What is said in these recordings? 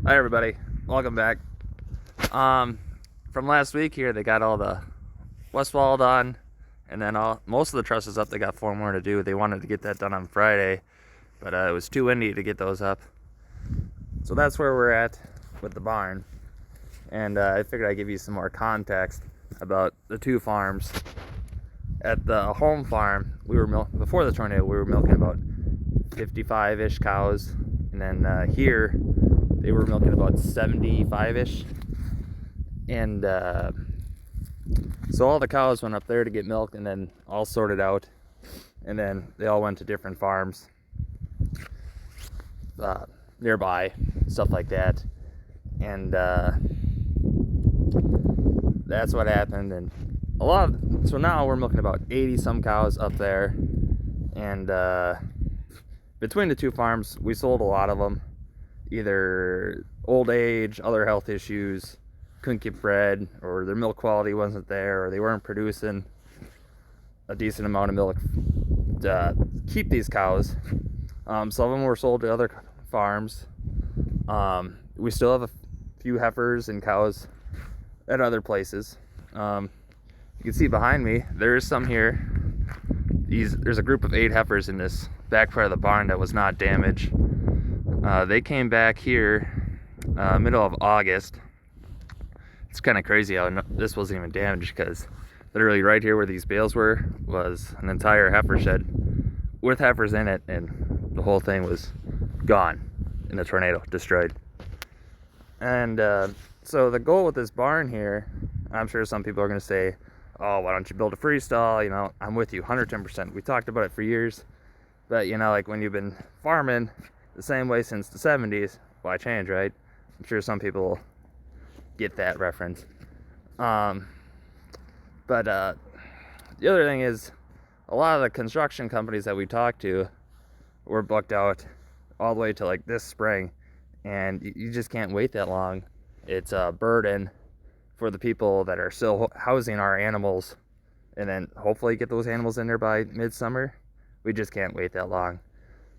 Hi everybody, welcome back. From last week here, they got all the west wall done, and then most of the trusses up. They got 4 more to do. They wanted to get that done on Friday, but it was too windy to get those up. So that's where we're at with the barn, and I figured I'd give you some more context about the two farms. At the home farm, before the tornado, we were milking about 55-ish cows, and then here they were milking about 75-ish, and so all the cows went up there to get milked and then all sorted out, and then they all went to different farms nearby, stuff like that, and that's what happened. And so now we're milking about 80 some cows up there, and between the two farms we sold a lot of them, either old age, other health issues, couldn't get bred, or their milk quality wasn't there, or they weren't producing a decent amount of milk to keep these cows. Some of them were sold to other farms. We still have a few heifers and cows at other places. You can see behind me, there is some here. There's a group of 8 heifers in this back part of the barn that was not damaged. They came back here middle of August. It's kind of crazy how this wasn't even damaged, because literally right here where these bales were was an entire heifer shed with heifers in it, and the whole thing was gone in a tornado, destroyed. And so the goal with this barn here, I'm sure some people are going to say, oh, why don't you build a freestall? You know, I'm with you 110%. We talked about it for years, but you know, like when you've been farming the same way since the 70s, why change, right? I'm sure some people will get that reference. But the other thing is, a lot of the construction companies that we talked to were booked out all the way to like this spring, and you just can't wait that long. It's a burden for the people that are still housing our animals, and then hopefully get those animals in there by midsummer. We just can't wait that long.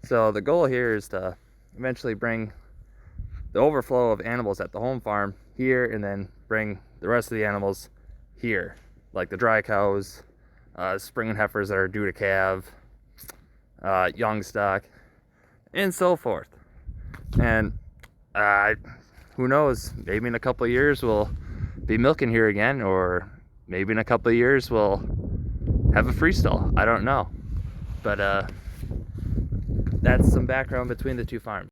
So the goal here is to eventually bring the overflow of animals at the home farm here, and then bring the rest of the animals here, like the dry cows, spring heifers that are due to calve, young stock, and so forth. And who knows, maybe in a couple of years we'll be milking here again, or maybe in a couple of years we'll have a freestall. I don't know, but that's some background between the two farms.